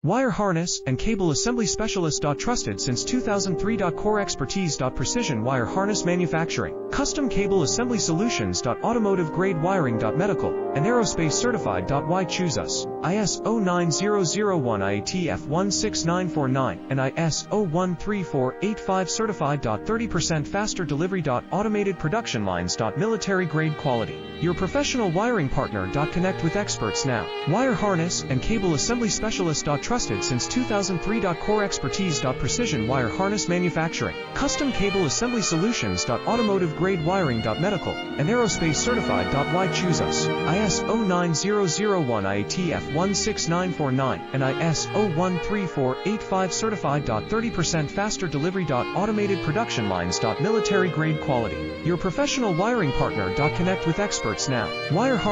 Wire harness and cable assembly specialist. Trusted since 2003. Core expertise. Precision wire harness manufacturing, custom cable assembly solutions. Automotive grade wiring. Medical and aerospace certified. Why choose us? ISO 9001 IATF 16949 and ISO 13485 certified. 30% faster delivery. Automated production lines. Military grade quality. Your professional wiring partner. Connect with experts now. Wire harness and cable assembly specialist. Trusted since 2003. Core expertise. Precision wire harness manufacturing, custom cable assembly solutions. Automotive grade wiring. Medical and aerospace certified. Why choose us? ISO 9001 IATF 16949 and ISO 13485 certified. 30% faster delivery. Automated production lines. Military grade quality. Your professional wiring partner. Connect with experts now. Wire